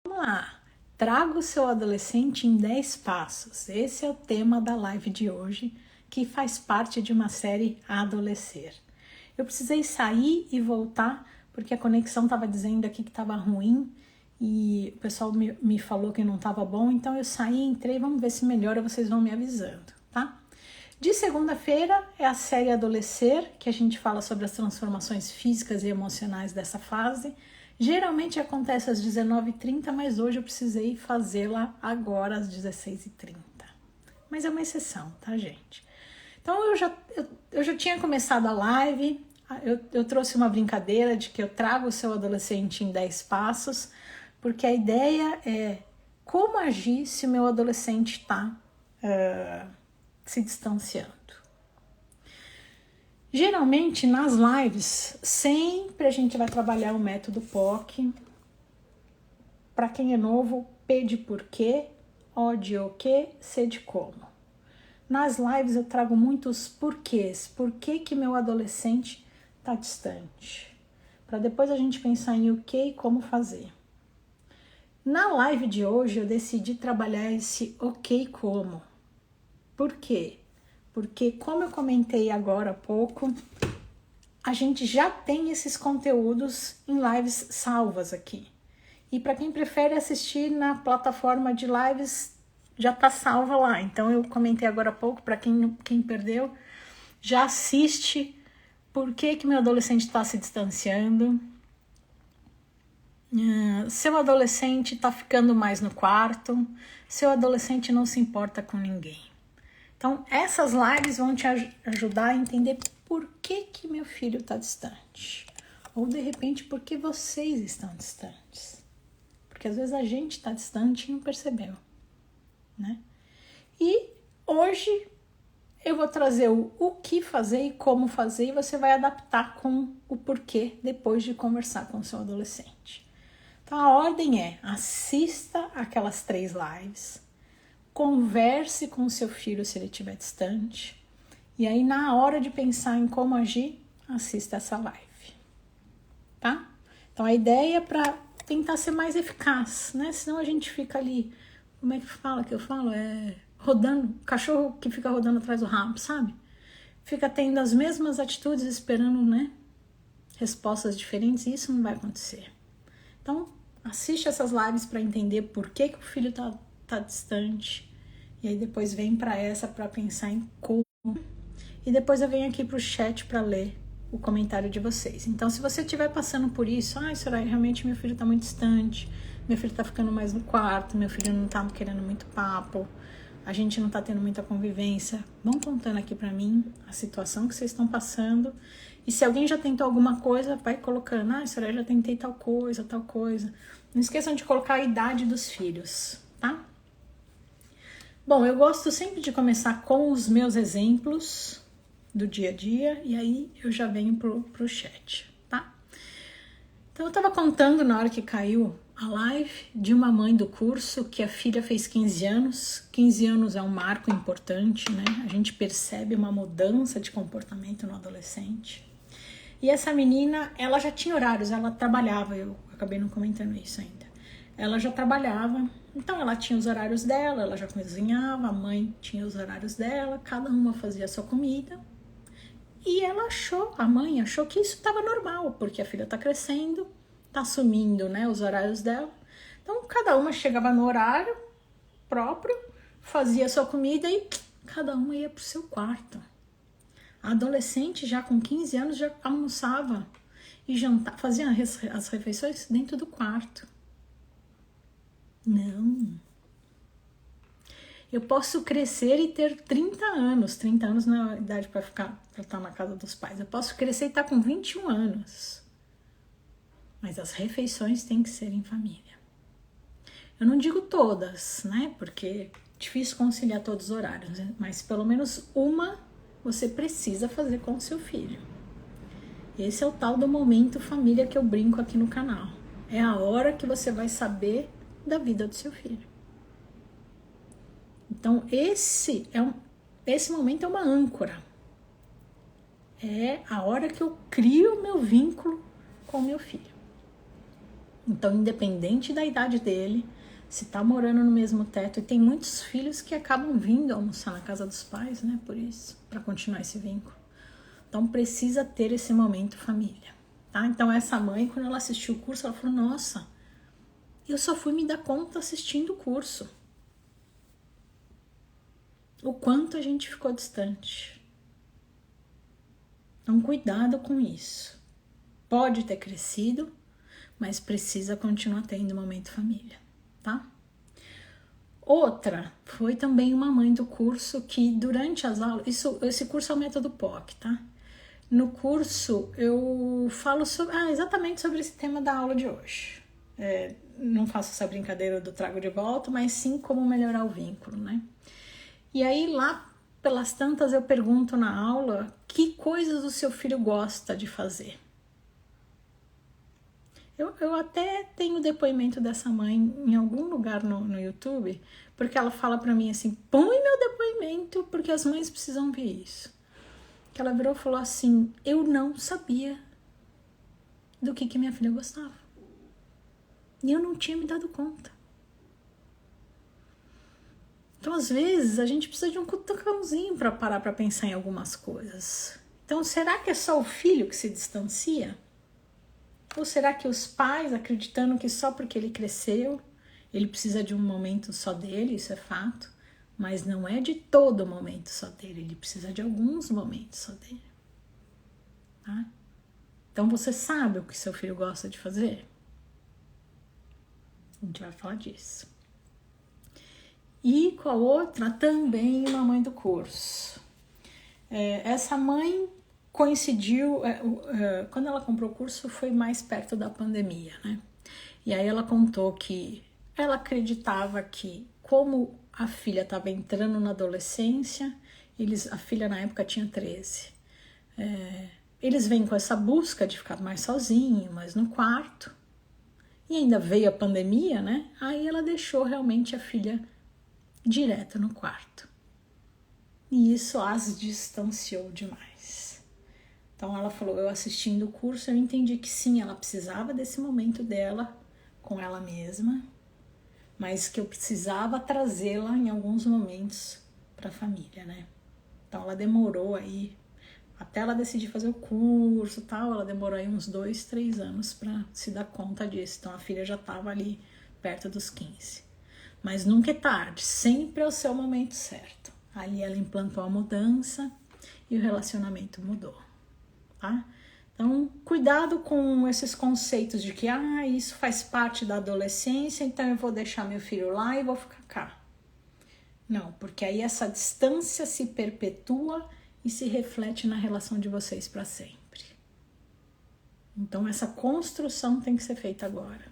Vamos lá, traga o seu adolescente em 10 passos. Esse é o tema da live de hoje, que faz parte de uma série Adolescer. Eu precisei sair e voltar, porque a conexão estava dizendo aqui que estava ruim, e o pessoal me falou que não estava bom, então eu saí, entrei, vamos ver se melhora, vocês vão me avisando, tá? De segunda-feira é a série Adolescer, que a gente fala sobre as transformações físicas e emocionais dessa fase. Geralmente acontece às 19h30, mas hoje eu precisei fazê-la agora às 16h30. Mas é uma exceção, tá, gente? Então eu já tinha começado a live, eu trouxe uma brincadeira de que eu trago o seu adolescente em 10 passos, porque a ideia é como agir se o meu adolescente está se distanciando. Geralmente nas lives, sempre a gente vai trabalhar o método POC. Para quem é novo, P de porquê, O de o que, C de como. Nas lives eu trago muitos porquês. Por que meu adolescente está distante? Para depois a gente pensar em o que e como fazer. Na live de hoje eu decidi trabalhar esse ok como. Por quê? Porque, como eu comentei agora há pouco, a gente já tem esses conteúdos em lives salvas aqui. E para quem prefere assistir na plataforma de lives, já está salva lá. Então, eu comentei agora há pouco, para quem perdeu, já assiste por que meu adolescente está se distanciando. Seu adolescente está ficando mais no quarto. Seu adolescente não se importa com ninguém. Então, essas lives vão te ajudar a entender por que meu filho está distante. Ou, de repente, por que vocês estão distantes. Porque, às vezes, a gente está distante e não percebeu, né? E hoje eu vou trazer o que fazer e como fazer, e você vai adaptar com o porquê depois de conversar com o seu adolescente. Então, a ordem é: assista aquelas 3 lives, converse com o seu filho se ele estiver distante, e aí na hora de pensar em como agir, assista essa live, tá? Então a ideia é para tentar ser mais eficaz, né? Senão a gente fica ali, como é que fala que eu falo? Rodando, cachorro que fica rodando atrás do rabo, sabe? Fica tendo as mesmas atitudes, esperando, né, respostas diferentes, e isso não vai acontecer. Então, assiste essas lives para entender por que o filho tá distante. E aí depois vem para essa para pensar em como. E depois eu venho aqui pro chat para ler o comentário de vocês. Então, se você estiver passando por isso, Soraya, realmente meu filho tá muito distante, meu filho tá ficando mais no quarto, meu filho não tá querendo muito papo, a gente não tá tendo muita convivência, vão contando aqui para mim a situação que vocês estão passando. E se alguém já tentou alguma coisa, vai colocando, Soraya, já tentei tal coisa, tal coisa. Não esqueçam de colocar a idade dos filhos, tá? Bom, eu gosto sempre de começar com os meus exemplos do dia a dia, e aí eu já venho pro chat, tá? Então eu tava contando na hora que caiu a live de uma mãe do curso que a filha fez 15 anos. 15 anos é um marco importante, né? A gente percebe uma mudança de comportamento no adolescente. E essa menina, ela já tinha horários, ela trabalhava, eu acabei não comentando isso ainda. Ela já trabalhava, então ela tinha os horários dela, ela já cozinhava, a mãe tinha os horários dela, cada uma fazia a sua comida. E a mãe achou que isso estava normal, porque a filha está crescendo, está assumindo, né, os horários dela. Então cada uma chegava no horário próprio, fazia a sua comida e cada uma ia para o seu quarto. A adolescente já com 15 anos já almoçava e jantava, fazia as refeições dentro do quarto. Não. Eu posso crescer e ter 30 anos. 30 anos não é a idade para estar na casa dos pais. Eu posso crescer e estar com 21 anos. Mas as refeições têm que ser em família. Eu não digo todas, né? Porque é difícil conciliar todos os horários, né? Mas pelo menos uma você precisa fazer com o seu filho. Esse é o tal do momento família que eu brinco aqui no canal. É a hora que você vai saber da vida do seu filho. Então, esse momento é uma âncora. É a hora que eu crio o meu vínculo com o meu filho. Então, independente da idade dele, se tá morando no mesmo teto, e tem muitos filhos que acabam vindo almoçar na casa dos pais, né? Por isso, para continuar esse vínculo. Então, precisa ter esse momento família, tá? Então, essa mãe, quando ela assistiu o curso, ela falou, nossa, eu só fui me dar conta assistindo o curso. O quanto a gente ficou distante. Então, cuidado com isso. Pode ter crescido, mas precisa continuar tendo momento família, tá? Outra foi também uma mãe do curso que durante as aulas, esse curso é o método POC, tá? No curso eu falo exatamente sobre esse tema da aula de hoje. Não faço essa brincadeira do trago de volta, mas sim como melhorar o vínculo, né? E aí lá pelas tantas eu pergunto na aula que coisas o seu filho gosta de fazer. Eu até tenho depoimento dessa mãe em algum lugar no YouTube, porque ela fala pra mim assim, põe meu depoimento, porque as mães precisam ver isso. Que ela virou e falou assim, eu não sabia do que minha filha gostava. E eu não tinha me dado conta. Então, às vezes, a gente precisa de um cutucãozinho para parar para pensar em algumas coisas. Então, será que é só o filho que se distancia? Ou será que os pais, acreditando que só porque ele cresceu, ele precisa de um momento só dele, isso é fato, mas não é de todo momento só dele, ele precisa de alguns momentos só dele. Tá? Então você sabe o que seu filho gosta de fazer? A gente vai falar disso. E com a outra, também uma mãe do curso. Essa mãe coincidiu, quando ela comprou o curso foi mais perto da pandemia, né? E aí ela contou que ela acreditava que, como a filha estava entrando na adolescência, a filha na época tinha 13, eles vêm com essa busca de ficar mais sozinho, mais no quarto, e ainda veio a pandemia, né? Aí ela deixou realmente a filha direto no quarto. E isso as distanciou demais. Então ela falou, eu assistindo o curso, eu entendi que sim, ela precisava desse momento dela com ela mesma, mas que eu precisava trazê-la em alguns momentos para a família, né? Então ela demorou aí, até ela decidir fazer o curso e tal, ela demorou aí uns 2, 3 anos para se dar conta disso. Então a filha já estava ali perto dos 15. Mas nunca é tarde, sempre é o seu momento certo. Ali ela implantou a mudança e o relacionamento mudou, tá? Então, cuidado com esses conceitos de que isso faz parte da adolescência, então eu vou deixar meu filho lá e vou ficar cá. Não, porque aí essa distância se perpetua e se reflete na relação de vocês para sempre. Então, essa construção tem que ser feita agora,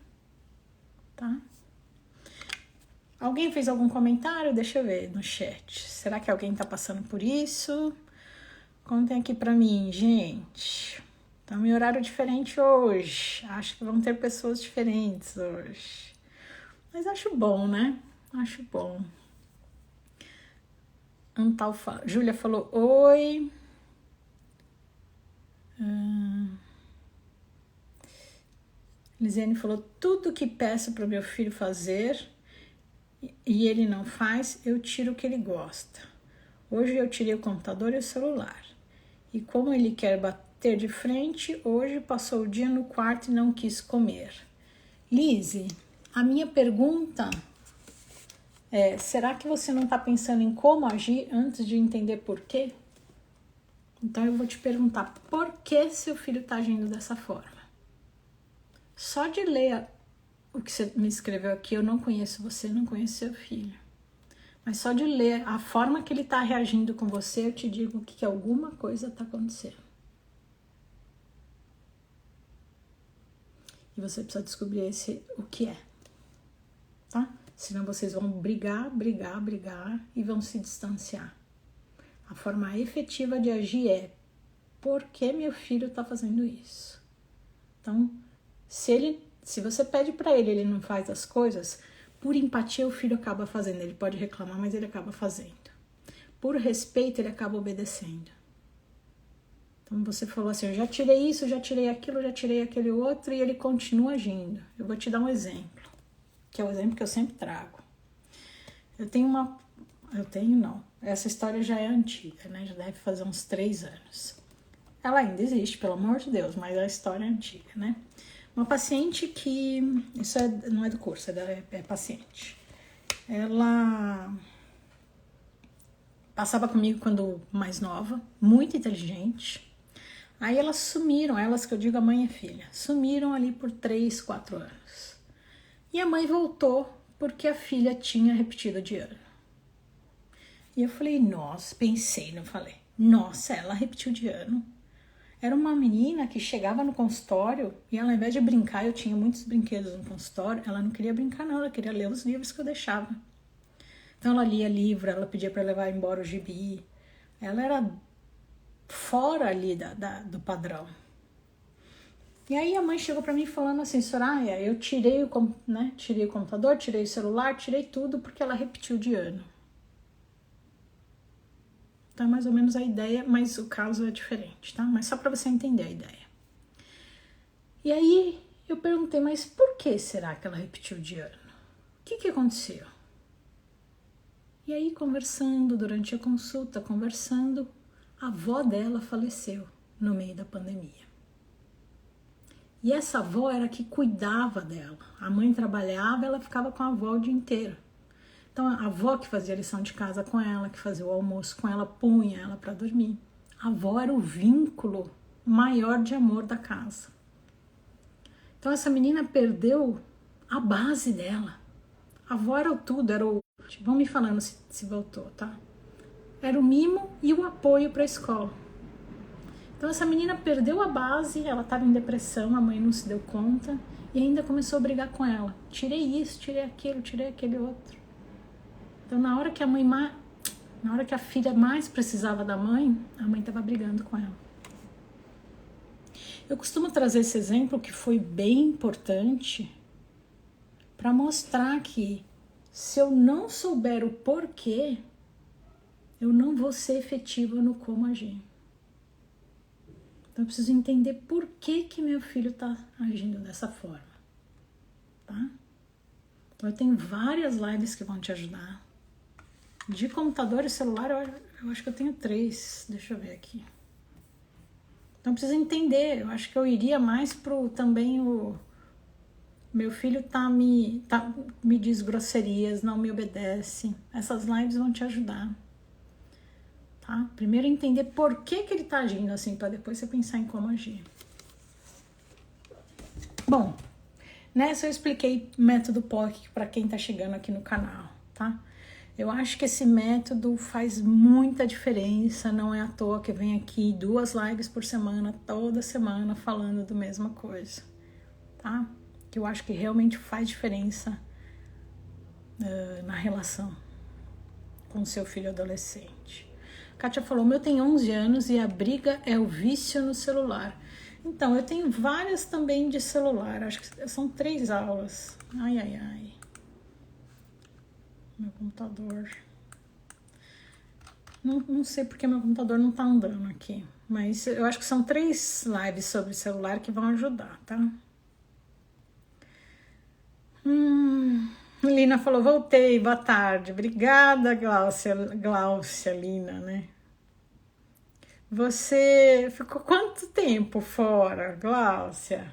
tá? Alguém fez algum comentário? Deixa eu ver no chat. Será que alguém tá passando por isso? Contem aqui pra mim, gente. Tá em horário diferente hoje. Acho que vão ter pessoas diferentes hoje. Mas acho bom, né? Acho bom. Júlia falou oi. Lisiane falou, tudo que peço pro meu filho fazer e ele não faz, eu tiro o que ele gosta. Hoje eu tirei o computador e o celular. E como ele quer bater de frente, hoje passou o dia no quarto e não quis comer. Lise, a minha pergunta é, será que você não está pensando em como agir antes de entender por quê? Então eu vou te perguntar, por que seu filho está agindo dessa forma? Só de ler o que você me escreveu aqui, eu não conheço você, não conheço seu filho. Mas só de ler a forma que ele está reagindo com você, eu te digo que alguma coisa está acontecendo. E você precisa descobrir o que é, tá? Senão vocês vão brigar e vão se distanciar. A forma efetiva de agir é, por que meu filho está fazendo isso? Então, se você pede para ele não faz as coisas, por empatia o filho acaba fazendo. Ele pode reclamar, mas ele acaba fazendo. Por respeito, ele acaba obedecendo. Então você falou assim, eu já tirei isso, já tirei aquilo, já tirei aquele outro e ele continua agindo. Eu vou te dar um exemplo, que é o exemplo que eu sempre trago. Essa história já é antiga, né? Já deve fazer uns 3 anos. Ela ainda existe, pelo amor de Deus, mas a história é antiga, né? Uma paciente que... Isso não é do curso, é paciente. Ela passava comigo quando mais nova, muito inteligente. Aí elas sumiram, elas que eu digo a mãe e a filha, sumiram ali por 3, 4 anos. E a mãe voltou porque a filha tinha repetido de ano. E eu falei, nossa, pensei, não falei. Nossa, ela repetiu de ano. Era uma menina que chegava no consultório e ela, ao invés de brincar, eu tinha muitos brinquedos no consultório, ela não queria brincar não, ela queria ler os livros que eu deixava. Então ela lia livro, ela pedia para levar embora o gibi. Ela era fora ali do padrão. E aí a mãe chegou para mim falando assim, Soraya, eu tirei o computador, tirei o celular, tirei tudo porque ela repetiu de ano. Então é mais ou menos a ideia, mas o caso é diferente, tá? Mas só para você entender a ideia. E aí eu perguntei, mas por que será que ela repetiu de ano? O que aconteceu? E aí conversando, durante a consulta, a avó dela faleceu no meio da pandemia. E essa avó era que cuidava dela. A mãe trabalhava, ela ficava com a avó o dia inteiro. Então a avó que fazia a lição de casa com ela, que fazia o almoço com ela, punha ela para dormir. A avó era o vínculo maior de amor da casa. Então essa menina perdeu a base dela. A avó era o tudo, era o... Vão me falando se voltou, tá? Era o mimo e o apoio para a escola. Então essa menina perdeu a base, ela estava em depressão, a mãe não se deu conta e ainda começou a brigar com ela. Tirei isso, tirei aquele outro. Então na hora que a filha mais precisava da mãe, a mãe estava brigando com ela. Eu costumo trazer esse exemplo que foi bem importante para mostrar que se eu não souber o porquê, eu não vou ser efetiva no como agir. Então eu preciso entender por que meu filho está agindo dessa forma, tá? Então eu tenho várias lives que vão te ajudar. De computador e celular, eu acho que eu tenho 3. Deixa eu ver aqui. Então eu preciso entender. Eu acho que eu iria mais pro também o... Meu filho me diz grosserias, não me obedece. Essas lives vão te ajudar. Tá? Primeiro entender por que ele tá agindo assim, para depois você pensar em como agir. Bom, nessa eu expliquei o método POC para quem tá chegando aqui no canal, tá? Eu acho que esse método faz muita diferença, não é à toa que vem aqui 2 lives por semana, toda semana falando da mesma coisa, tá? Que eu acho que realmente faz diferença na relação com o seu filho adolescente. Kátia falou, meu tem 11 anos e a briga é o vício no celular. Então, eu tenho várias também de celular, acho que são 3 aulas. Ai. Meu computador. Não sei porque meu computador não tá andando aqui. Mas eu acho que são 3 lives sobre celular que vão ajudar, tá? Lina falou, voltei, boa tarde. Obrigada, Gláucia, Lina, né? Você ficou quanto tempo fora, Gláucia?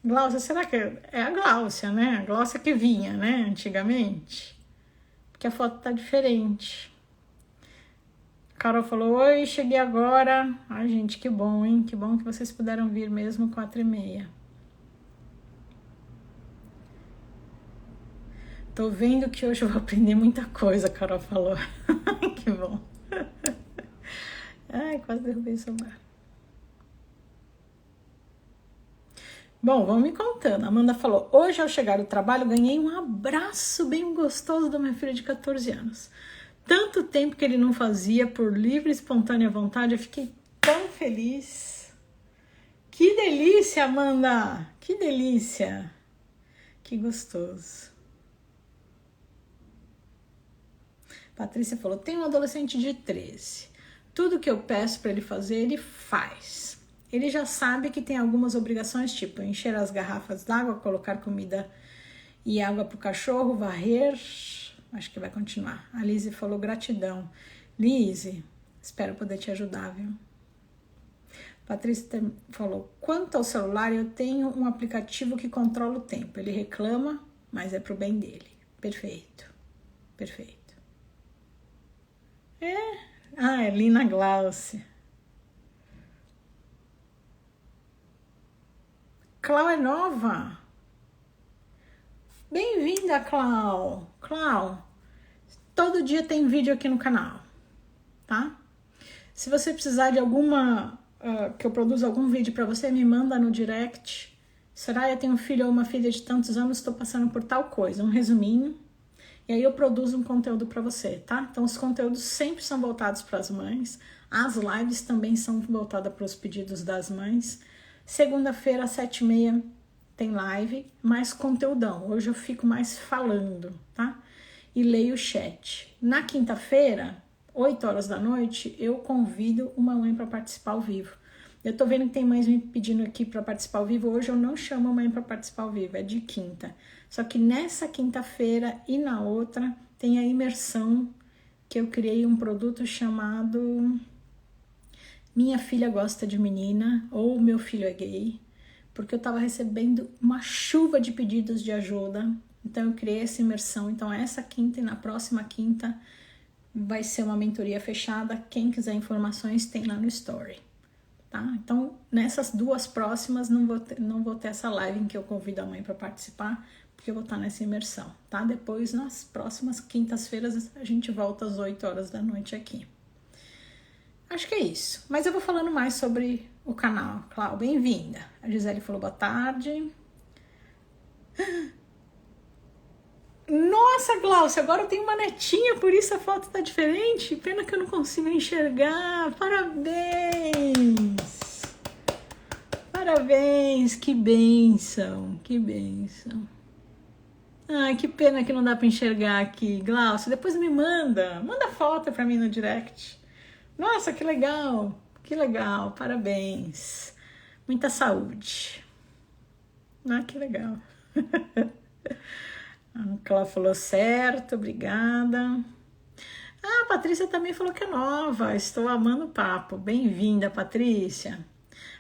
Gláucia, será que é a Gláucia, né? A Gláucia que vinha, né, antigamente? Porque a foto tá diferente. Carol falou, oi, cheguei agora. Ai, gente, que bom, hein? Que bom que vocês puderam vir mesmo 4h30. Tô vendo que hoje eu vou aprender muita coisa, a Carol falou. Que bom. Ai, quase derrubei o celular. Bom, vamos me contando. A Amanda falou, hoje ao chegar do trabalho ganhei um abraço bem gostoso da minha filha de 14 anos. Tanto tempo que ele não fazia por livre e espontânea vontade, eu fiquei tão feliz. Que delícia, Amanda! Que delícia! Que gostoso. Patrícia falou, tenho um adolescente de 13. tudo que eu peço para ele fazer, ele faz. Ele já sabe que tem algumas obrigações, tipo encher as garrafas d'água, colocar comida e água para o cachorro, varrer. Acho que vai continuar. A Lizzie falou gratidão. Lizzie, espero poder te ajudar, viu? Patrícia falou, quanto ao celular, eu tenho um aplicativo que controla o tempo. Ele reclama, mas é pro bem dele. Perfeito. Perfeito. É Lina Glaucia. Clau é nova. Bem-vinda, Clau. Clau, todo dia tem vídeo aqui no canal, tá? Se você precisar de alguma... que eu produza algum vídeo para você, me manda no direct. Soraya, eu tenho um filho ou uma filha de tantos anos, estou passando por tal coisa, um resuminho. E aí eu produzo um conteúdo para você, tá? Então os conteúdos sempre são voltados para as mães. As lives também são voltadas para os pedidos das mães. Segunda-feira, às 7h30, tem live, mais conteúdão. Hoje eu fico mais falando, tá? E leio o chat. Na quinta-feira, 8 horas da noite, eu convido uma mãe para participar ao vivo. Eu tô vendo que tem mães me pedindo aqui para participar ao vivo. Hoje eu não chamo a mãe para participar ao vivo, é de quinta. Só que nessa quinta-feira e na outra tem a imersão, que eu criei um produto chamado Minha Filha Gosta de Menina ou Meu Filho é Gay, porque eu tava recebendo uma chuva de pedidos de ajuda. Então eu criei essa imersão. Então essa quinta e na próxima quinta vai ser uma mentoria fechada. Quem quiser informações tem lá no Story, tá? Então nessas duas próximas não vou ter essa live em que eu convido a mãe para participar, porque eu vou estar nessa imersão, tá? Depois nas próximas quintas-feiras a gente volta às 8 horas da noite aqui. Acho que é isso. Mas eu vou falando mais sobre o canal. Clau, bem-vinda. A Gisele falou boa tarde. Nossa, Glaucia, agora eu tenho uma netinha, por isso a foto tá diferente. Pena que eu não consigo enxergar. Parabéns! Parabéns, que bênção, que bênção. Ai, que pena que não dá pra enxergar aqui. Glaucia, depois me manda foto pra mim no direct. Nossa, que legal, parabéns. Muita saúde. Ah, que legal. A Cláudia falou certo, obrigada. Ah, a Patrícia também falou que é nova, estou amando o papo. Bem-vinda, Patrícia.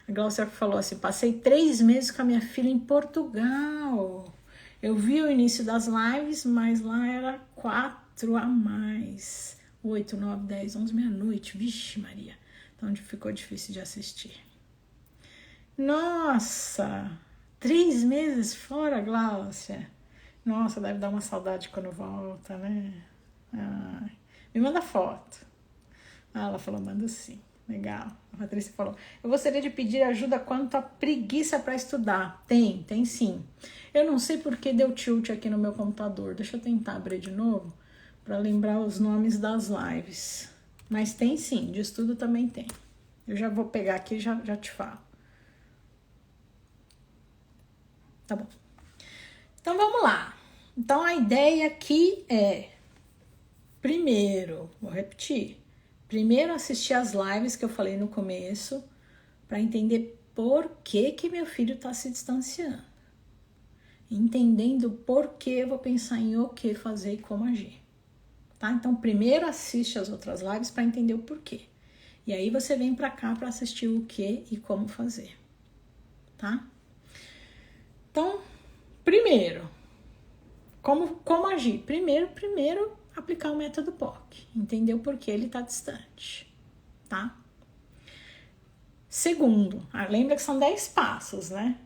A Glaucia falou assim, passei 3 meses com a minha filha em Portugal. Eu vi o início das lives, mas lá era 4 a mais. 8, 9, 10, 11, meia-noite. Vixe, Maria. Então ficou difícil de assistir. Nossa! 3 meses fora, Glaucia. Nossa, deve dar uma saudade quando volta, né? Ai, me manda foto. Ah, ela falou, manda sim. Legal. A Patrícia falou, eu gostaria de pedir ajuda quanto à preguiça para estudar. Tem sim. Eu não sei porque deu tilt aqui no meu computador. Deixa eu tentar abrir de novo para lembrar os nomes das lives. Mas tem sim, de estudo também tem. Eu já vou pegar aqui e já te falo. Tá bom. Então vamos lá. Então a ideia aqui é, primeiro, vou repetir, primeiro assistir as lives que eu falei no começo para entender por que meu filho está se distanciando. Entendendo por que eu vou pensar em o que fazer e como agir. Tá? Então primeiro assiste as outras lives para entender o porquê. E aí você vem para cá para assistir o que e como fazer. Tá? Então, primeiro, como agir? Primeiro, aplicar o método POC. Entender o porquê ele está distante, tá? Segundo, lembra que são 10 passos, né?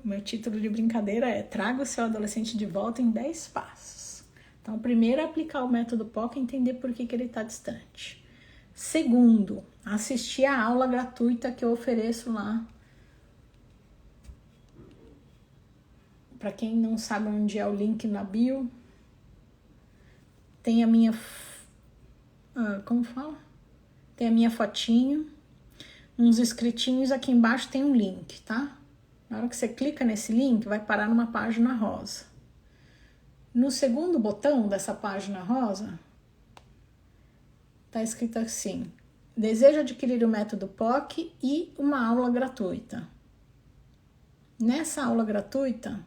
O meu título de brincadeira é Traga o seu adolescente de volta em 10 passos. Então, primeiro, aplicar o método POC e entender por que ele está distante. Segundo, assistir a aula gratuita que eu ofereço lá. Para quem não sabe onde é o link na bio, tem a minha... como fala? Tem a minha fotinho, uns escritinhos, aqui embaixo tem um link, tá? Na hora que você clica nesse link, vai parar numa página rosa. No segundo botão dessa página rosa, tá escrito assim, desejo adquirir o método POC e uma aula gratuita. Nessa aula gratuita,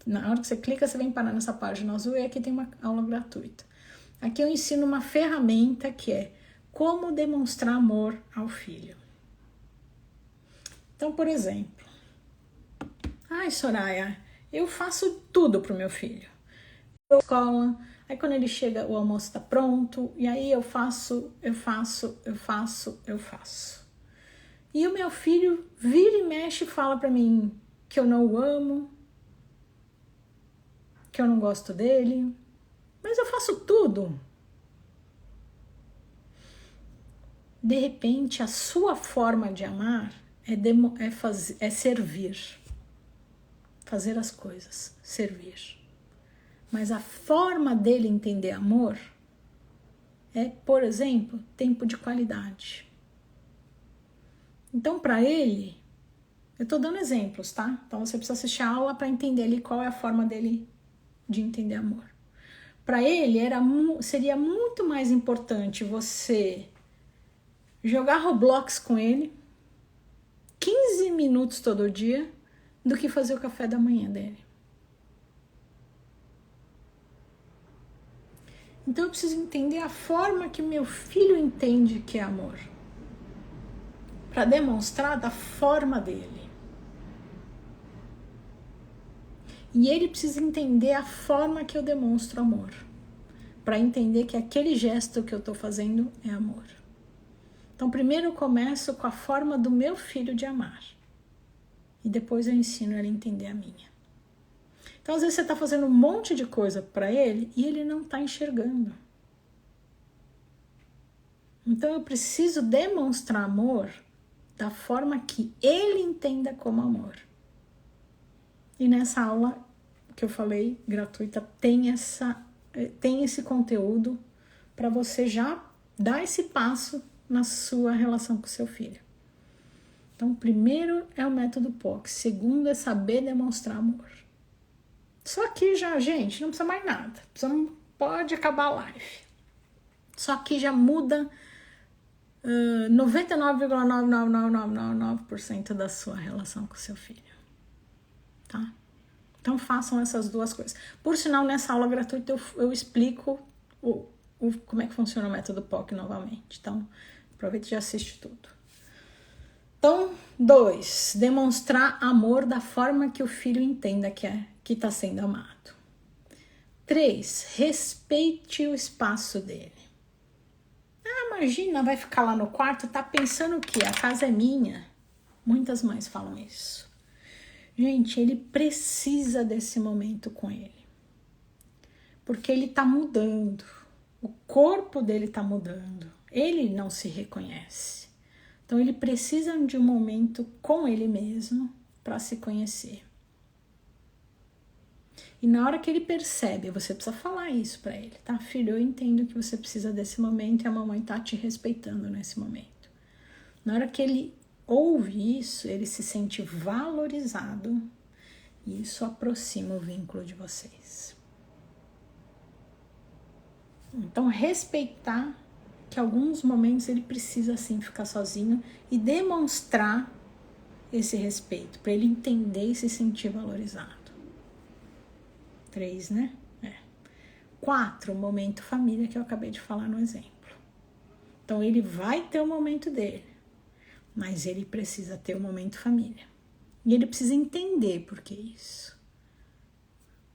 na hora que você clica, você vem parar nessa página azul e aqui tem uma aula gratuita. Aqui eu ensino uma ferramenta que é como demonstrar amor ao filho. Então, por exemplo, ai, Soraya, eu faço tudo pro meu filho. Eu escola, aí quando ele chega, o almoço tá pronto, e aí eu faço. E o meu filho vira e mexe e fala pra mim que eu não o amo, que eu não gosto dele, mas eu faço tudo. De repente, a sua forma de amar é servir. Fazer as coisas, servir. Mas a forma dele entender amor é, por exemplo, tempo de qualidade. Então, para ele, eu tô dando exemplos, tá? Então, você precisa assistir a aula para entender ali qual é a forma dele de entender amor. Para ele, seria muito mais importante você jogar Roblox com ele 15 minutos todo dia do que fazer o café da manhã dele. Então eu preciso entender a forma que meu filho entende que é amor, para demonstrar da forma dele. E ele precisa entender a forma que eu demonstro amor, para entender que aquele gesto que eu estou fazendo é amor. Então, primeiro eu começo com a forma do meu filho de amar. E depois eu ensino ele a entender a minha. Então, às vezes você está fazendo um monte de coisa para ele e ele não está enxergando. Então, eu preciso demonstrar amor da forma que ele entenda como amor. E nessa aula que eu falei, gratuita, tem esse conteúdo para você já dar esse passo na sua relação com o seu filho. Então, primeiro é o método POC, segundo é saber demonstrar amor. Só que já, gente, não precisa mais nada. Você não pode acabar a live. Só que já muda 99,99999% da sua relação com o seu filho. Tá? Então, façam essas duas coisas. Por sinal, nessa aula gratuita eu explico como é que funciona o método POC novamente. Então, aproveita e já assiste tudo. Então, 2. Demonstrar amor da forma que o filho entenda que está sendo amado. 3. Respeite o espaço dele. Ah, imagina, vai ficar lá no quarto, tá pensando o quê? A casa é minha. Muitas mães falam isso. Gente, ele precisa desse momento com ele. Porque ele tá mudando. O corpo dele tá mudando. Ele não se reconhece. Então, ele precisa de um momento com ele mesmo para se conhecer. E na hora que ele percebe, você precisa falar isso para ele, tá? Filho, eu entendo que você precisa desse momento e a mamãe tá te respeitando nesse momento. Na hora que ele ouve isso, ele se sente valorizado e isso aproxima o vínculo de vocês. Então, respeitar que alguns momentos ele precisa sim ficar sozinho e demonstrar esse respeito, para ele entender e se sentir valorizado. 3, né? 4, momento família, que eu acabei de falar no exemplo. Então, ele vai ter o momento dele, mas ele precisa ter o momento família. E ele precisa entender por que isso.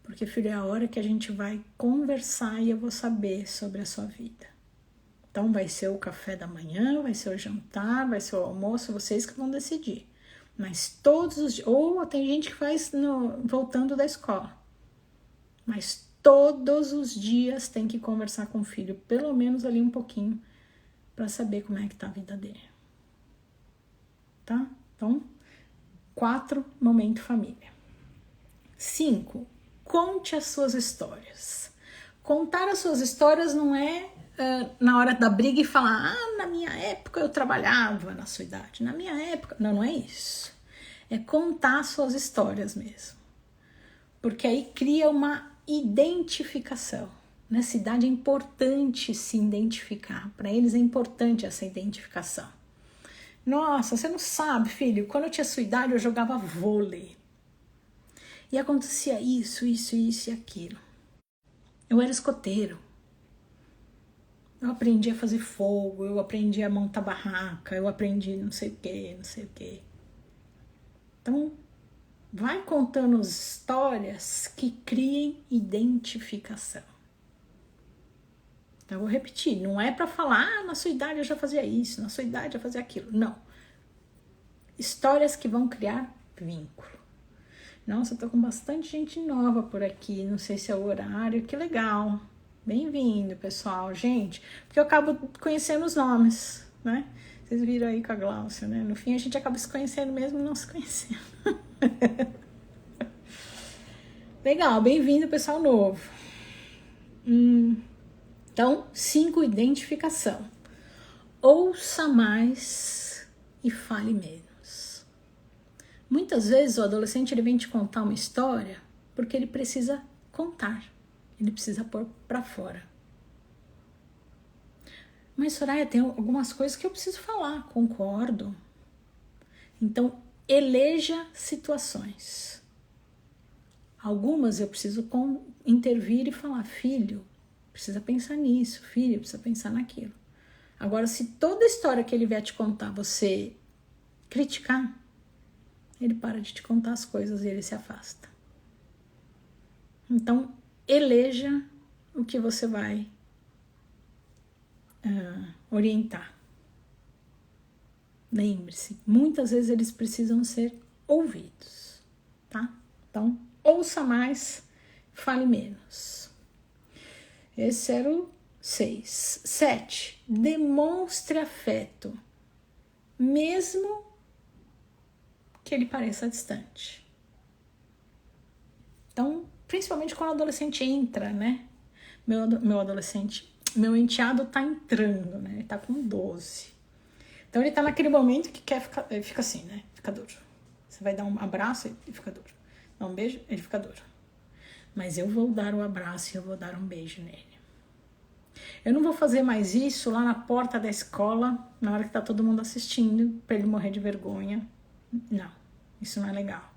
Porque, filho, é a hora que a gente vai conversar e eu vou saber sobre a sua vida. Então, vai ser o café da manhã, vai ser o jantar, vai ser o almoço, vocês que vão decidir. Mas todos os dias, ou tem gente que faz voltando da escola. Mas todos os dias tem que conversar com o filho, pelo menos ali um pouquinho, para saber como é que tá a vida dele. Tá? Então, 4, momento família. 5, conte as suas histórias. Contar as suas histórias não é na hora da briga e falar, na minha época eu trabalhava na sua idade, na minha época... Não é isso. É contar as suas histórias mesmo. Porque aí cria uma identificação. Nessa idade é importante se identificar. Para eles é importante essa identificação. Nossa, você não sabe, filho, quando eu tinha sua idade eu jogava vôlei. E acontecia isso e aquilo. Eu era escoteiro. Eu aprendi a fazer fogo, eu aprendi a montar barraca, eu aprendi não sei o que, não sei o que. Então, vai contando histórias que criem identificação. Então, eu vou repetir, não é para falar, na sua idade eu já fazia isso, na sua idade eu já fazia aquilo. Não. Histórias que vão criar vínculo. Nossa, eu tô com bastante gente nova por aqui, não sei se é o horário, que legal. Bem-vindo, pessoal. Gente, porque eu acabo conhecendo os nomes, né? Vocês viram aí com a Gláucia, né? No fim, a gente acaba se conhecendo mesmo e não se conhecendo. Legal, bem-vindo, pessoal novo. Então, 5, identificação. Ouça mais e fale menos. Muitas vezes o adolescente ele vem te contar uma história porque ele precisa contar. Ele precisa pôr pra fora. Mas, Soraya, tem algumas coisas que eu preciso falar, concordo. Então, eleja situações. Algumas eu preciso intervir e falar, filho, precisa pensar nisso, filho, precisa pensar naquilo. Agora, se toda história que ele vier te contar, você criticar, ele para de te contar as coisas e ele se afasta. Então, eleja o que você vai orientar. Lembre-se, muitas vezes eles precisam ser ouvidos, tá? Então, ouça mais, fale menos. Esse era o 6. 7. Demonstre afeto, mesmo que ele pareça distante. Então, principalmente quando o adolescente entra, né? Meu enteado tá entrando, né? Ele tá com 12. Então, ele tá naquele momento que quer ficar, ele fica assim, né? Fica duro. Você vai dar um abraço, ele fica duro. Dá um beijo, ele fica duro. Mas eu vou dar o abraço e eu vou dar um beijo nele. Eu não vou fazer mais isso lá na porta da escola, na hora que tá todo mundo assistindo, pra ele morrer de vergonha. Não, isso não é legal.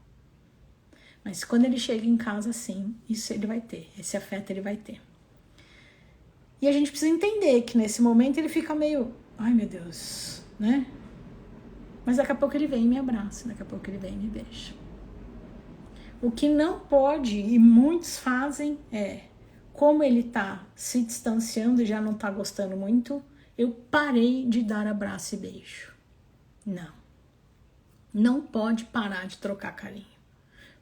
Mas quando ele chega em casa, sim, isso ele vai ter, esse afeto ele vai ter. E a gente precisa entender que nesse momento ele fica meio, ai meu Deus, né? Mas daqui a pouco ele vem e me abraça, daqui a pouco ele vem e me beija. O que não pode, e muitos fazem, como ele tá se distanciando e já não tá gostando muito, eu parei de dar abraço e beijo. Não. Não pode parar de trocar carinho.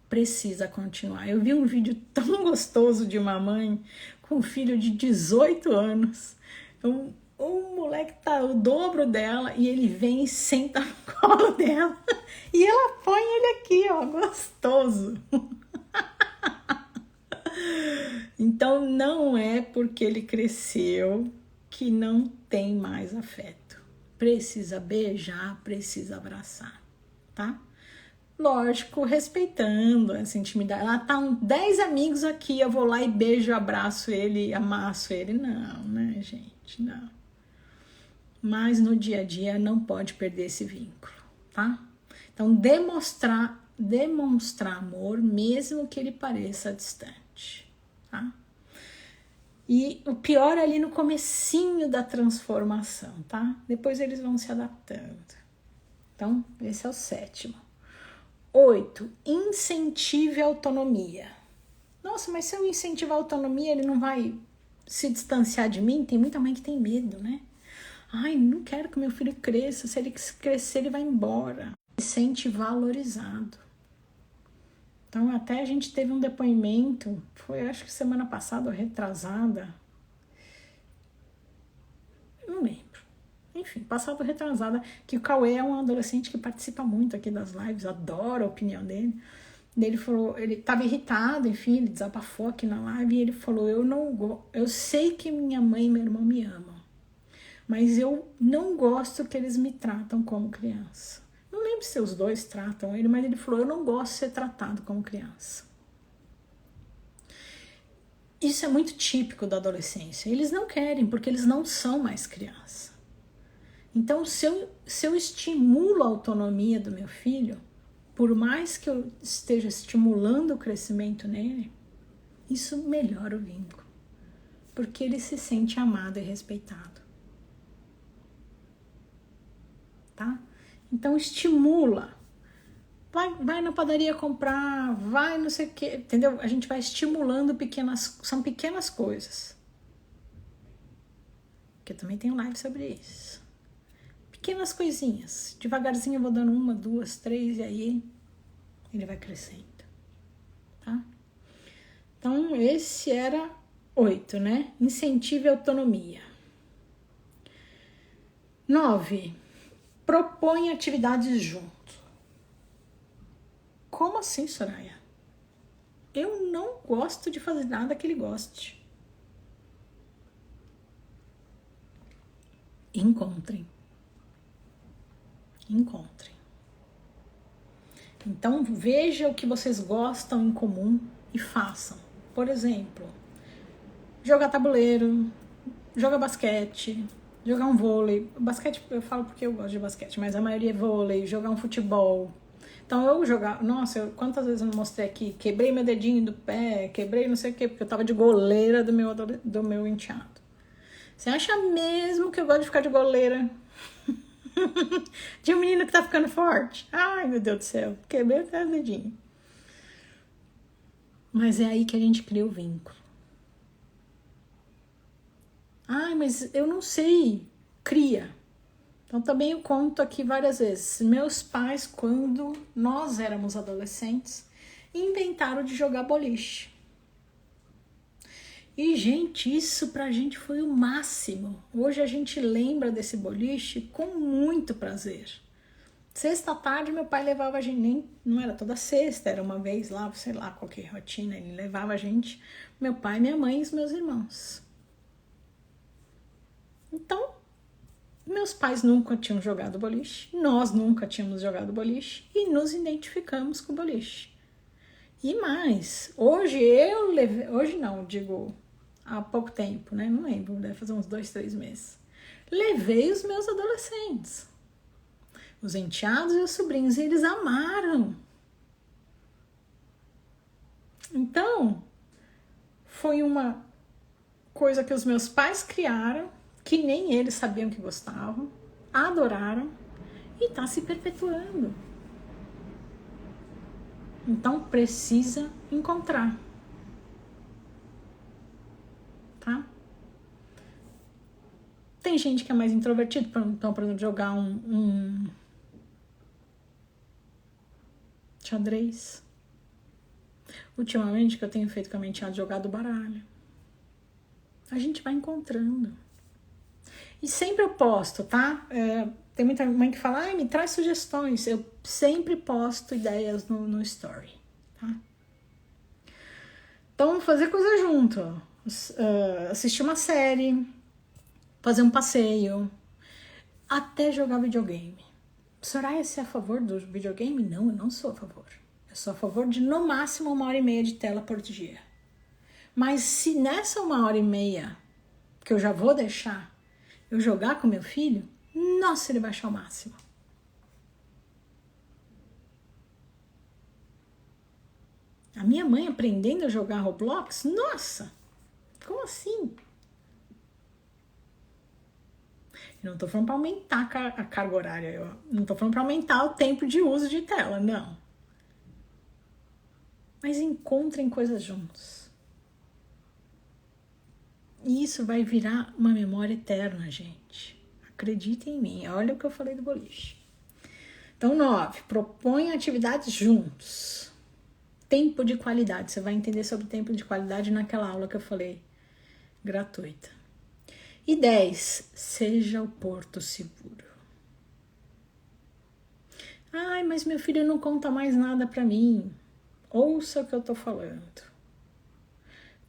Precisa continuar. Eu vi um vídeo tão gostoso de uma mãe com um filho de 18 anos. Um moleque tá o dobro dela e ele vem e senta no colo dela. E ela põe ele aqui, ó, gostoso. Então, não é porque ele cresceu que não tem mais afeto. Precisa beijar, precisa abraçar, tá? Lógico, respeitando essa intimidade. Ah, tá 10 amigos aqui, eu vou lá e beijo, abraço ele, amasso ele. Não, né, gente? Não. Mas no dia a dia não pode perder esse vínculo, tá? Então, demonstrar amor, mesmo que ele pareça distante, tá? E o pior é ali no comecinho da transformação, tá? Depois eles vão se adaptando. Então, esse é o 7º. 8. Incentive a autonomia. Nossa, mas se eu incentivar a autonomia, ele não vai se distanciar de mim? Tem muita mãe que tem medo, né? Ai, não quero que meu filho cresça. Se ele crescer, ele vai embora. Se sente valorizado. Então, até a gente teve um depoimento, foi acho que semana passada ou retrasada. Não lembro. Enfim, passado ou retrasada, que o Cauê é um adolescente que participa muito aqui das lives, adoro a opinião dele. Ele falou, ele estava irritado, enfim, ele desabafou aqui na live e ele falou, eu sei que minha mãe e meu irmão me amam, mas eu não gosto que eles me tratam como criança. Não lembro se os dois tratam ele, mas ele falou, eu não gosto de ser tratado como criança. Isso é muito típico da adolescência. Eles não querem, porque eles não são mais criança. Então, se eu estimulo a autonomia do meu filho, por mais que eu esteja estimulando o crescimento nele, isso melhora o vínculo. Porque ele se sente amado e respeitado. Tá? Então, estimula. Vai na padaria comprar, vai não sei o que, entendeu? A gente vai estimulando são pequenas coisas. Que eu também tenho live sobre isso. Pequenas coisinhas. Devagarzinho eu vou dando 1, 2, 3 e aí ele vai crescendo. Tá? Então, esse era 8, né? Incentive a autonomia. 9. Propõe atividades junto. Como assim, Soraya? Eu não gosto de fazer nada que ele goste. Encontrem. Então, veja o que vocês gostam em comum e façam. Por exemplo, jogar tabuleiro, jogar basquete, jogar um vôlei. Basquete eu falo porque eu gosto de basquete, mas a maioria é vôlei, jogar um futebol. Então eu jogava, quantas vezes eu não mostrei aqui, quebrei meu dedinho do pé, quebrei não sei o que, porque eu tava de goleira do meu enteado. Você acha mesmo que eu gosto de ficar de goleira? De um menino que tá ficando forte? Ai, meu Deus do céu, quebrei até o dedinho. Mas é aí que a gente cria o vínculo. Ai, mas eu não sei. Cria. Então também eu conto aqui várias vezes. Meus pais, quando nós éramos adolescentes, inventaram de jogar boliche. E, gente, isso pra gente foi o máximo. Hoje a gente lembra desse boliche com muito prazer. Sexta tarde, meu pai levava a gente, não era toda sexta, era uma vez lá, sei lá, qualquer rotina, ele levava a gente, meu pai, minha mãe e os meus irmãos. Então, meus pais nunca tinham jogado boliche, nós nunca tínhamos jogado boliche e nos identificamos com o boliche. E mais, hoje não, digo, há pouco tempo, né? Não lembro, deve fazer uns 2, 3 meses. Levei os meus adolescentes, os enteados e os sobrinhos, e eles amaram. Então, foi uma coisa que os meus pais criaram, que nem eles sabiam que gostavam, adoraram e tá se perpetuando. Então precisa encontrar, tá? Tem gente que é mais introvertido, então para jogar um xadrez. Ultimamente que eu tenho feito com a minha enteada, jogado baralho. A gente vai encontrando. E sempre eu posto, tá? Tem muita mãe que fala, me traz sugestões. Eu sempre posto ideias no story, tá? Então, fazer coisa junto. Assistir uma série, fazer um passeio, até jogar videogame. Soraya, você é a favor do videogame? Não, eu não sou a favor. Eu sou a favor de, no máximo, 1h30 de tela por dia. Mas se nessa 1h30 que eu já vou deixar eu jogar com meu filho, nossa, ele vai achar o máximo. A minha mãe aprendendo a jogar Roblox, nossa, como assim? Eu não tô falando para aumentar a carga horária, eu não tô falando para aumentar o tempo de uso de tela, não. Mas encontrem coisas juntos. E isso vai virar uma memória eterna, gente. Acreditem em mim, olha o que eu falei do boliche. Então, 9, propõe atividades juntos. Tempo de qualidade, você vai entender sobre tempo de qualidade naquela aula que eu falei, gratuita. E 10, seja o porto seguro. Ai, mas meu filho não conta mais nada pra mim. Ouça o que eu tô falando.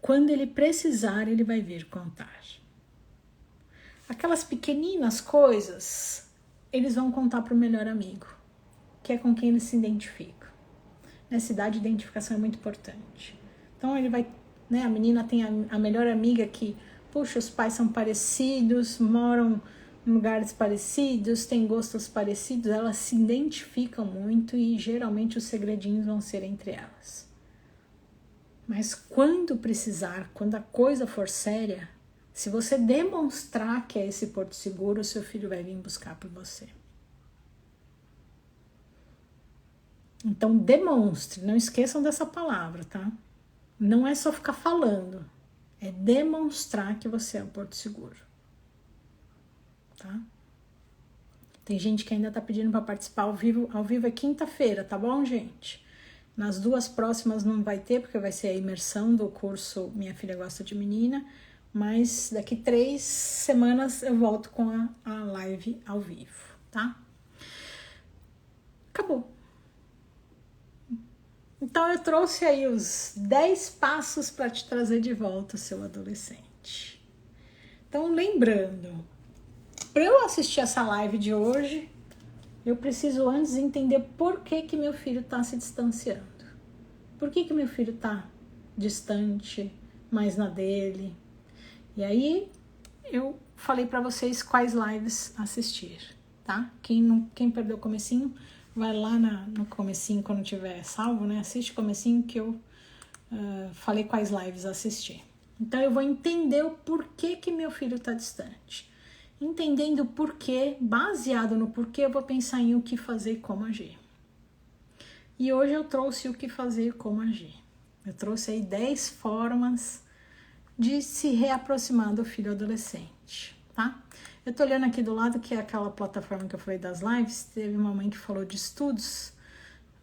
Quando ele precisar, ele vai vir contar. Aquelas pequeninas coisas, eles vão contar para o melhor amigo, que é com quem eles se identificam. Nessa idade, a identificação é muito importante. Então, ele vai, né? A menina tem a melhor amiga que, puxa, os pais são parecidos, moram em lugares parecidos, têm gostos parecidos, elas se identificam muito e geralmente os segredinhos vão ser entre elas. Mas quando precisar, quando a coisa for séria, se você demonstrar que é esse porto seguro, o seu filho vai vir buscar por você. Então demonstre, não esqueçam dessa palavra, tá? Não é só ficar falando, é demonstrar que você é o porto seguro. Tá? Tem gente que ainda tá pedindo para participar ao vivo é quinta-feira, tá bom, gente? Nas 2 próximas não vai ter, porque vai ser a imersão do curso Minha Filha Gosta de Menina, mas daqui 3 semanas eu volto com a live ao vivo, tá? Acabou. Então eu trouxe aí os 10 passos para te trazer de volta o seu adolescente. Então lembrando, para eu assistir essa live de hoje, eu preciso antes entender por que meu filho está se distanciando. Por que meu filho está distante, mais na dele. E aí eu falei para vocês quais lives assistir, tá? Quem perdeu o comecinho, vai lá no comecinho quando tiver salvo, né? Assiste o comecinho que eu falei quais lives assistir. Então eu vou entender o porquê que meu filho está distante. Entendendo o porquê, baseado no porquê, eu vou pensar em o que fazer e como agir. E hoje eu trouxe o que fazer e como agir. Eu trouxe aí 10 formas de se reaproximar do filho adolescente, tá? Eu tô olhando aqui do lado, que é aquela plataforma que eu falei das lives, teve uma mãe que falou de estudos,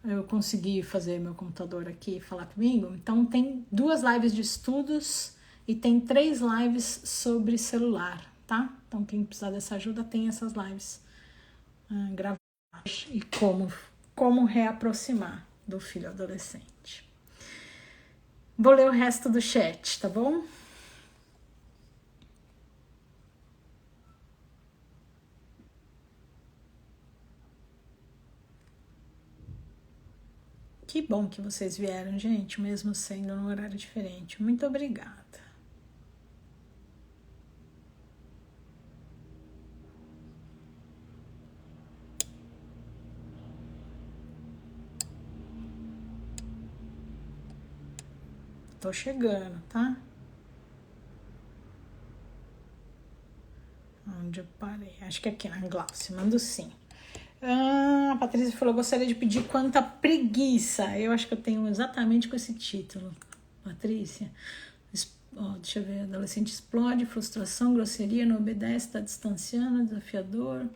eu consegui fazer meu computador aqui e falar comigo, então tem 2 lives de estudos e tem 3 lives sobre celular, tá? Então quem precisar dessa ajuda tem essas lives gravadas e como reaproximar do filho adolescente. Vou ler o resto do chat, tá bom? Que bom que vocês vieram, gente, mesmo sendo num horário diferente. Muito obrigada. Tô chegando, tá? Onde eu parei? Acho que aqui na Glaucia, mando sim. A Patrícia falou, gostaria de pedir quanta preguiça. Eu acho que eu tenho exatamente com esse título, Patrícia. Deixa eu ver, adolescente explode, frustração, grosseria, não obedece, tá distanciando, desafiador,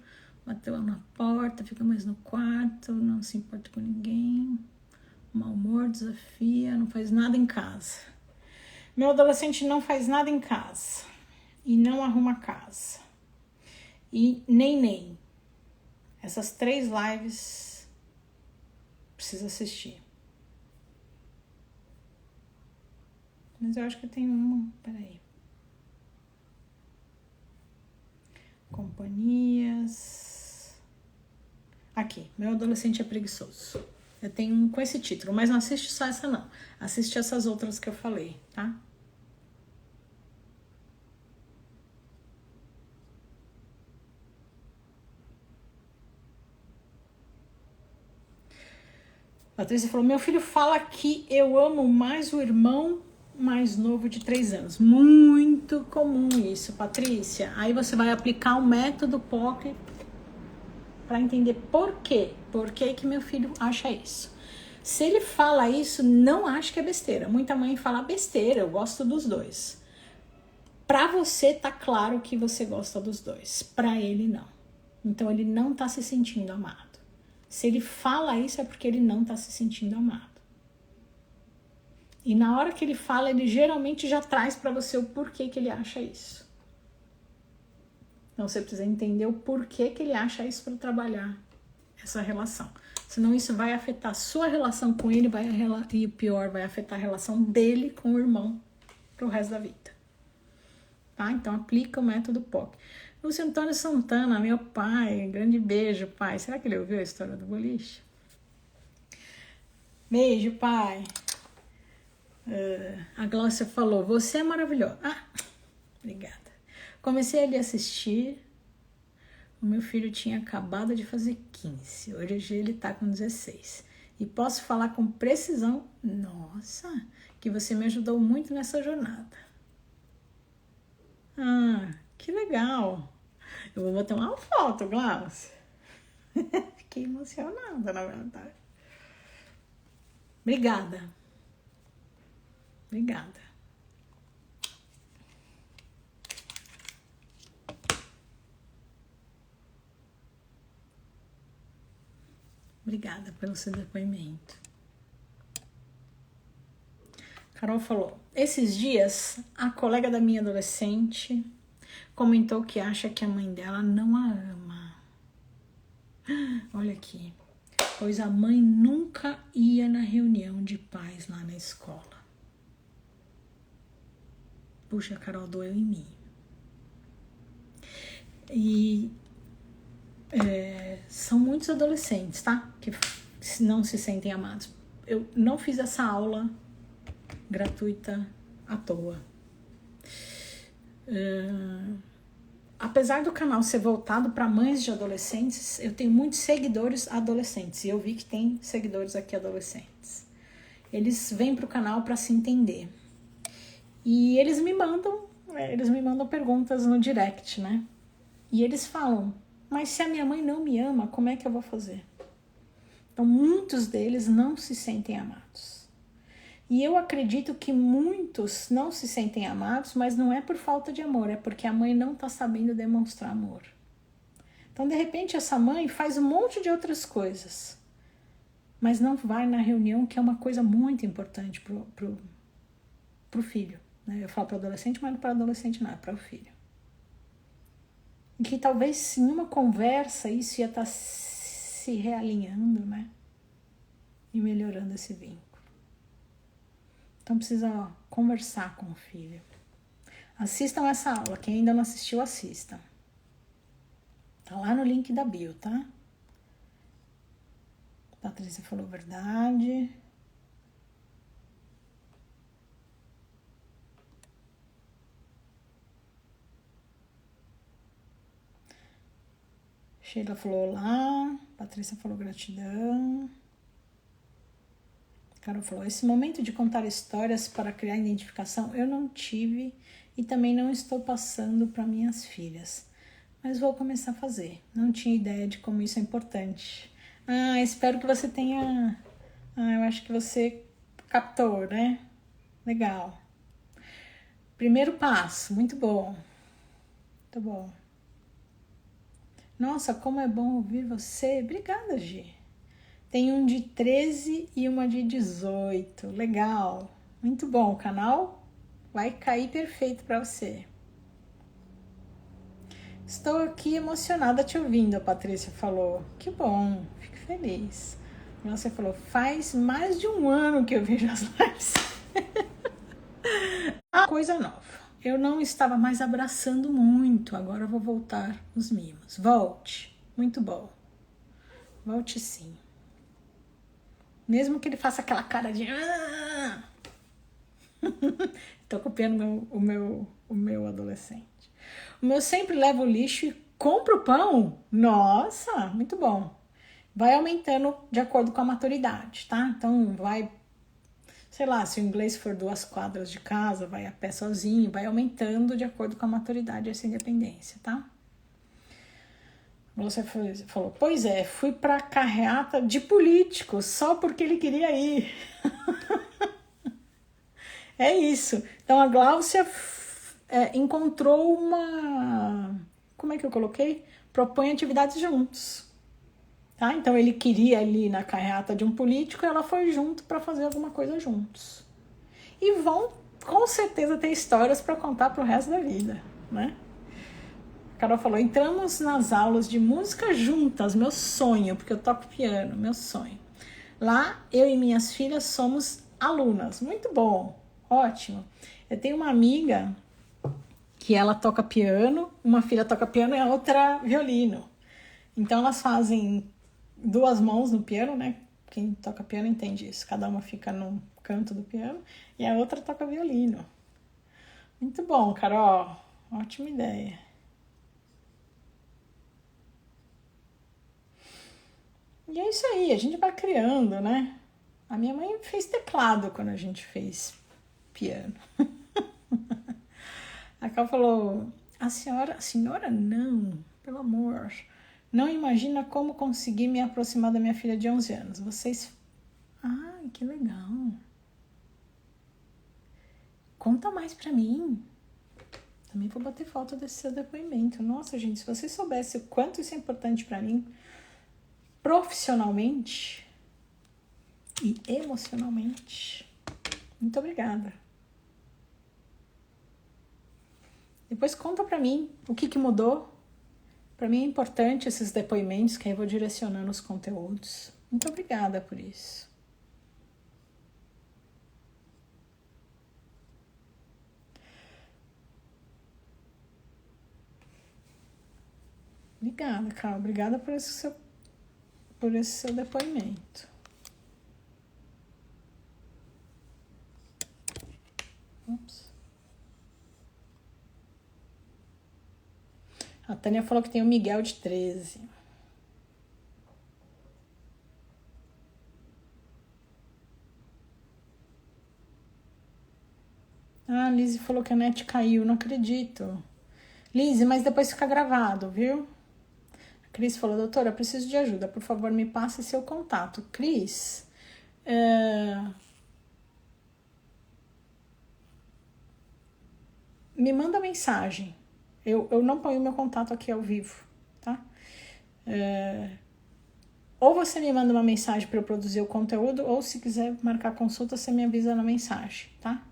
bateu na porta, fica mais no quarto, não se importa com ninguém, mau humor, desafia, não faz nada em casa. Meu adolescente não faz nada em casa e não arruma casa. E nem. Essas 3 lives precisa assistir. Mas eu acho que tem uma, peraí. Companhias. Aqui, meu adolescente é preguiçoso. Eu tenho um com esse título, mas não assiste só essa não. Assiste essas outras que eu falei, tá? Patrícia falou, meu filho fala que eu amo mais o irmão mais novo de 3 anos. Muito comum isso, Patrícia. Aí você vai aplicar o método POC para entender por quê. Por que que meu filho acha isso. Se ele fala isso, não acho que é besteira. Muita mãe fala besteira, eu gosto dos 2. Para você tá claro que você gosta dos 2. Para ele não. Então ele não tá se sentindo amado. Se ele fala isso é porque ele não está se sentindo amado. E na hora que ele fala, ele geralmente já traz para você o porquê que ele acha isso. Então você precisa entender o porquê que ele acha isso para trabalhar essa relação. Senão isso vai afetar a sua relação com ele e o pior, vai afetar a relação dele com o irmão pro resto da vida. Tá? Então aplica o método POC. Lúcio Antônio Santana, meu pai, grande beijo, pai. Será que ele ouviu a história do boliche? Beijo, pai. A Glaucia falou, você é maravilhosa. Ah, obrigada. Comecei a lhe assistir. O meu filho tinha acabado de fazer 15. Hoje ele tá com 16. E posso falar com precisão, nossa, que você me ajudou muito nessa jornada. Ah, que legal. Eu vou botar uma foto, Glaucia. Fiquei emocionada, na verdade. Obrigada. Obrigada. Obrigada pelo seu depoimento. Carol falou, esses dias a colega da minha adolescente comentou que acha que a mãe dela não a ama. Olha aqui. Pois a mãe nunca ia na reunião de pais lá na escola. Puxa, Carol, doeu em mim. E são muitos adolescentes, tá? Que não se sentem amados. Eu não fiz essa aula gratuita à toa. Apesar do canal ser voltado para mães de adolescentes, eu tenho muitos seguidores adolescentes. E eu vi que tem seguidores aqui adolescentes. Eles vêm para o canal para se entender. E eles me mandam perguntas no direct, né? E eles falam, mas se a minha mãe não me ama, como é que eu vou fazer? Então, muitos deles não se sentem amados. E eu acredito que muitos não se sentem amados, mas não é por falta de amor, é porque a mãe não está sabendo demonstrar amor. Então, de repente, essa mãe faz um monte de outras coisas, mas não vai na reunião, que é uma coisa muito importante pro filho. Né? Eu falo para adolescente, mas não para adolescente não, é para o filho. E que talvez em uma conversa isso ia estar se realinhando, né? E melhorando esse vínculo. Então precisa conversar com o filho. Assistam essa aula, quem ainda não assistiu, assista. Tá lá no link da bio, tá? Patrícia falou verdade. Sheila falou olá. Patrícia falou gratidão. Carol falou, esse momento de contar histórias para criar identificação eu não tive e também não estou passando para minhas filhas. Mas vou começar a fazer. Não tinha ideia de como isso é importante. Espero que você tenha... eu acho que você captou, né? Legal. Primeiro passo, muito bom. Muito bom. Nossa, como é bom ouvir você. Obrigada, Gi. Tem um de 13 e uma de 18. Legal. Muito bom. O canal vai cair perfeito para você. Estou aqui emocionada te ouvindo, a Patrícia falou. Que bom. Fico feliz. Você falou, faz mais de um ano que eu vejo as lives. Coisa nova. Eu não estava mais abraçando muito. Agora eu vou voltar os mimos. Volte. Muito bom. Volte sim. Mesmo que ele faça aquela cara de... Tô copiando o meu adolescente. O meu sempre leva o lixo e compra o pão. Nossa, muito bom. Vai aumentando de acordo com a maturidade, tá? Então vai... Sei lá, se o inglês for 2 quadras de casa, vai a pé sozinho, vai aumentando de acordo com a maturidade essa independência, tá? Você falou, pois é, fui pra carreata de político só porque ele queria ir. É isso. Então a Gláucia encontrou uma... Como é que eu coloquei? Propõe atividades juntos. Tá? Então ele queria ir na carreata de um político e ela foi junto para fazer alguma coisa juntos. E vão com certeza ter histórias para contar pro resto da vida, né? A Carol falou, entramos nas aulas de música juntas, meu sonho, porque eu toco piano, meu sonho. Lá, eu e minhas filhas somos alunas, muito bom, ótimo. Eu tenho uma amiga que ela toca piano, uma filha toca piano e a outra violino. Então elas fazem 2 mãos no piano, né? Quem toca piano entende isso. Cada uma fica num canto do piano e a outra toca violino. Muito bom, Carol. Ótima ideia. E é isso aí, a gente vai criando, né? A minha mãe fez teclado quando a gente fez piano. A Cal falou, a senhora não, pelo amor, não imagina como consegui me aproximar da minha filha de 11 anos. Vocês... Ai, que legal. Conta mais pra mim. Também vou bater foto desse seu depoimento. Nossa, gente, se vocês soubessem o quanto isso é importante pra mim, profissionalmente e emocionalmente. Muito obrigada. Depois conta pra mim o que mudou. Pra mim é importante esses depoimentos, que aí eu vou direcionando os conteúdos. Muito obrigada por isso. Obrigada, Carol. Obrigada por esse seu depoimento. Ups. A Tânia falou que tem o Miguel de 13. Ah, a Lizzie falou que a net caiu. Não acredito. Lizzie, mas depois fica gravado, viu? A Cris falou, doutora, preciso de ajuda. Por favor, me passe seu contato. Cris, me manda mensagem. Eu não ponho meu contato aqui ao vivo, tá? Ou você me manda uma mensagem para eu produzir o conteúdo, ou se quiser marcar consulta, você me avisa na mensagem, tá?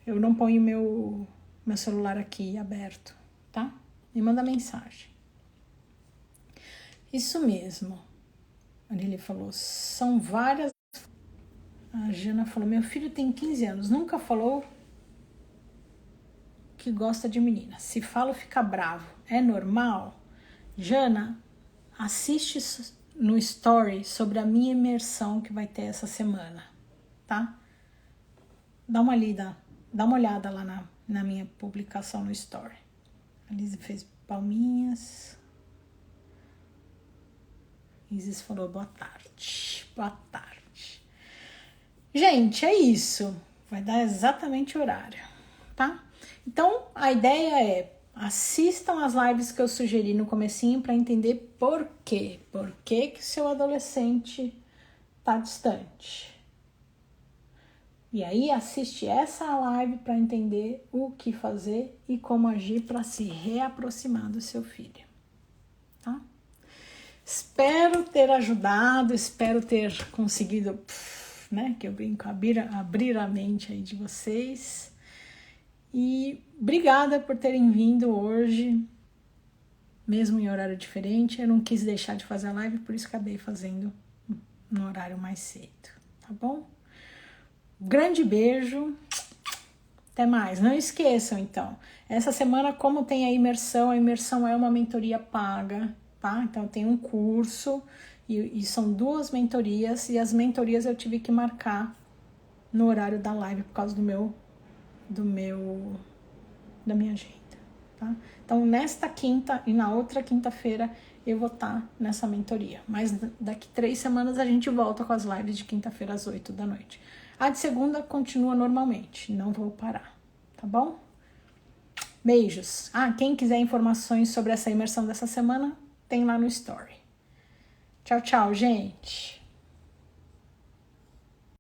Eu não ponho meu celular aqui aberto, tá? Me manda mensagem. Isso mesmo. A Lili falou, são várias... A Jana falou, meu filho tem 15 anos, nunca falou que gosta de menina. Se fala, fica bravo. É normal? Jana, assiste no story sobre a minha imersão que vai ter essa semana, tá? Dá uma olhada lá na minha publicação no story. A Lizzie fez palminhas. Isis falou boa tarde. Boa tarde. Gente, é isso. Vai dar exatamente o horário, tá? Então, a ideia é assistam as lives que eu sugeri no comecinho para entender por quê. Por que seu adolescente tá distante. E aí assiste essa live para entender o que fazer e como agir para se reaproximar do seu filho, tá? Espero ter ajudado, espero ter conseguido, né, que eu brinco, abrir a mente aí de vocês. E obrigada por terem vindo hoje, mesmo em horário diferente. Eu não quis deixar de fazer a live, por isso acabei fazendo no horário mais cedo, tá bom? Grande beijo, até mais. Não esqueçam, então, essa semana, como tem a imersão é uma mentoria paga, tá? Então, tem um curso e são 2 mentorias, e as mentorias eu tive que marcar no horário da live por causa da minha agenda, tá? Então, nesta quinta e na outra quinta-feira eu vou estar nessa mentoria. Mas daqui 3 semanas a gente volta com as lives de quinta-feira às 8 da noite. A de segunda continua normalmente, não vou parar, tá bom? Beijos. Quem quiser informações sobre essa imersão dessa semana, tem lá no story. Tchau, tchau, gente.